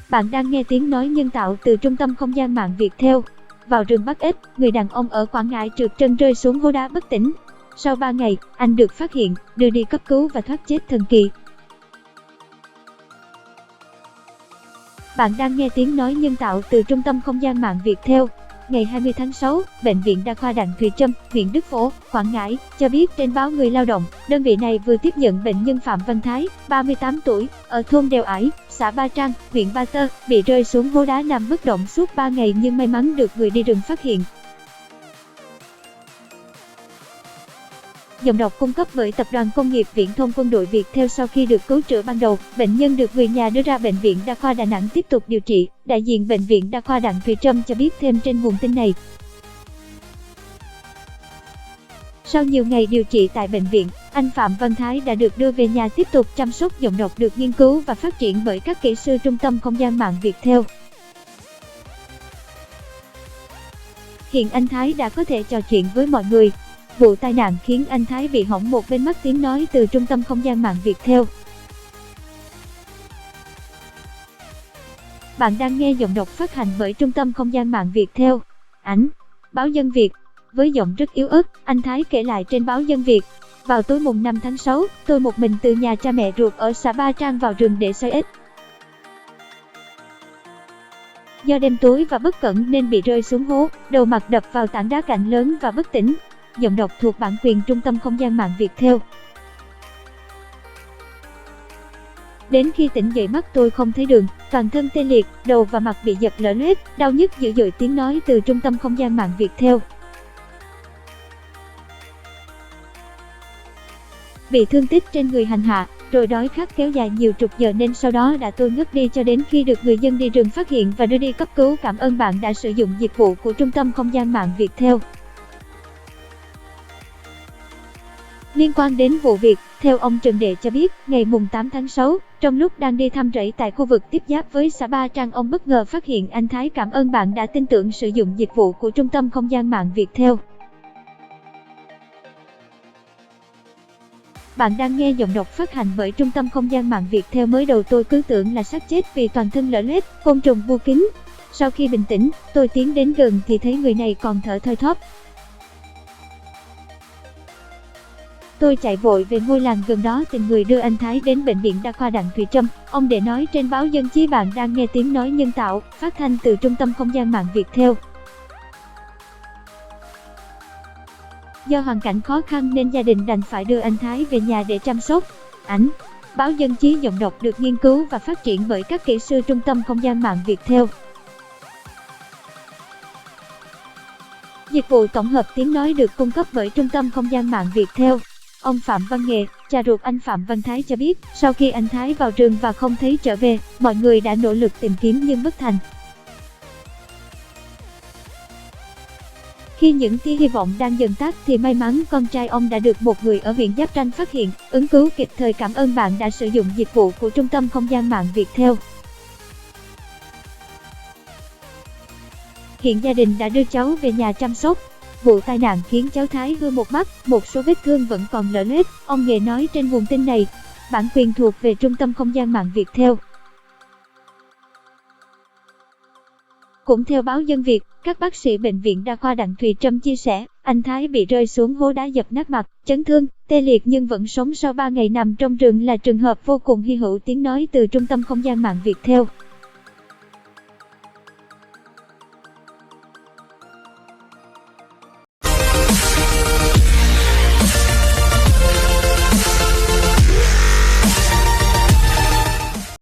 Bạn đang nghe tiếng nói nhân tạo từ Trung tâm Không gian mạng Viettel. Vào rừng Bắc Ếch, người đàn ông ở Quảng Ngãi trượt chân rơi xuống hố đá bất tỉnh. Sau 3 ngày, anh được phát hiện, đưa đi cấp cứu và thoát chết thần kỳ. Bạn đang nghe tiếng nói nhân tạo từ Trung tâm Không gian mạng Viettel. Ngày 20 tháng 6, Bệnh viện Đa khoa Đặng Thùy Trâm, huyện Đức Phổ, Quảng Ngãi, cho biết trên báo Người Lao động, đơn vị này vừa tiếp nhận bệnh nhân Phạm Văn Thái, 38 tuổi, ở thôn Đèo Ải, xã Ba Trang, huyện Ba Tơ, bị rơi xuống hố đá nằm bất động suốt 3 ngày nhưng may mắn được người đi rừng phát hiện. Giọng đọc cung cấp bởi Tập đoàn Công nghiệp Viễn thông Quân đội Viettel. Sau khi được cứu chữa ban đầu, bệnh nhân được người nhà đưa ra Bệnh viện Đa khoa Đà Nẵng tiếp tục điều trị. Đại diện Bệnh viện Đa khoa Đặng Thùy Trâm cho biết thêm trên nguồn tin này. Sau nhiều ngày điều trị tại bệnh viện, anh Phạm Văn Thái đã được đưa về nhà tiếp tục chăm sóc. Giọng đọc được nghiên cứu và phát triển bởi các kỹ sư Trung tâm Không gian mạng Viettel. Hiện anh Thái đã có thể trò chuyện với mọi người. Vụ tai nạn khiến anh Thái bị hỏng một bên mắt. Tiếng nói từ Trung tâm Không gian mạng Viettel. Bạn đang nghe giọng đọc phát hành bởi Trung tâm Không gian mạng Viettel. Ảnh, báo Dân Việt. Với giọng rất yếu ớt, anh Thái kể lại trên báo Dân Việt. Vào tối mùng 5 tháng 6, tôi một mình từ nhà cha mẹ ruột ở xã Ba Trang vào rừng để soi ếch. Do đêm tối và bất cẩn nên bị rơi xuống hố, đầu mặt đập vào tảng đá cạnh lớn và bất tỉnh. Giọng đọc thuộc bản quyền Trung tâm Không gian mạng Viettel. Đến khi tỉnh dậy mắt tôi không thấy đường, toàn thân tê liệt, đầu và mặt bị giật lở loét, đau nhức dữ dội. Tiếng nói từ Trung tâm Không gian mạng Viettel. Bị thương tích trên người hành hạ, rồi đói khát kéo dài nhiều chục giờ nên sau đó tôi ngất đi cho đến khi được người dân đi rừng phát hiện và đưa đi cấp cứu. Cảm ơn bạn đã sử dụng dịch vụ của Trung tâm Không gian mạng Viettel. Liên quan đến vụ việc, theo ông Trần Đệ cho biết, ngày mùng 8 tháng 6, trong lúc đang đi thăm rẫy tại khu vực tiếp giáp với xã Ba Trang, ông bất ngờ phát hiện anh Thái. Cảm ơn bạn đã tin tưởng sử dụng dịch vụ của Trung tâm Không gian mạng Viettel. Bạn đang nghe giọng đọc phát hành bởi Trung tâm Không gian mạng Viettel. Mới đầu tôi cứ tưởng là xác chết vì toàn thân lở loét, côn trùng bu kín. Sau khi bình tĩnh, tôi tiến đến gần thì thấy người này còn thở thoi thóp. Tôi chạy vội về ngôi làng gần đó tìm người đưa anh Thái đến Bệnh viện Đa khoa Đặng Thùy Trâm. Ông Đệ nói trên báo Dân Chí. Bạn đang nghe tiếng nói nhân tạo, phát thanh từ Trung tâm Không gian mạng Viettel. Do hoàn cảnh khó khăn nên gia đình đành phải đưa anh Thái về nhà để chăm sóc. Ảnh, báo Dân Chí. Giọng đọc được nghiên cứu và phát triển bởi các kỹ sư Trung tâm Không gian mạng Viettel. Dịch vụ tổng hợp tiếng nói được cung cấp bởi Trung tâm Không gian mạng Viettel. Ông Phạm Văn Nghệ, cha ruột anh Phạm Văn Thái cho biết, sau khi anh Thái vào rừng và không thấy trở về, mọi người đã nỗ lực tìm kiếm nhưng bất thành. Khi những tia hy vọng đang dần tắt thì may mắn con trai ông đã được một người ở huyện Giáp Ranh phát hiện, ứng cứu kịp thời. Cảm ơn bạn đã sử dụng dịch vụ của Trung tâm Không gian mạng Viettel. Hiện gia đình đã đưa cháu về nhà chăm sóc. Vụ tai nạn khiến cháu Thái hư một mắt, một số vết thương vẫn còn lở loét, ông Nghệ nói trên nguồn tin này. Bản quyền thuộc về Trung tâm Không gian mạng Viettel. Cũng theo báo Dân Việt, các bác sĩ Bệnh viện Đa khoa Đặng Thùy Trâm chia sẻ, anh Thái bị rơi xuống hố đá dập nát mặt, chấn thương, tê liệt nhưng vẫn sống sau 3 ngày nằm trong rừng là trường hợp vô cùng hy hữu. Tiếng nói từ Trung tâm Không gian mạng Viettel.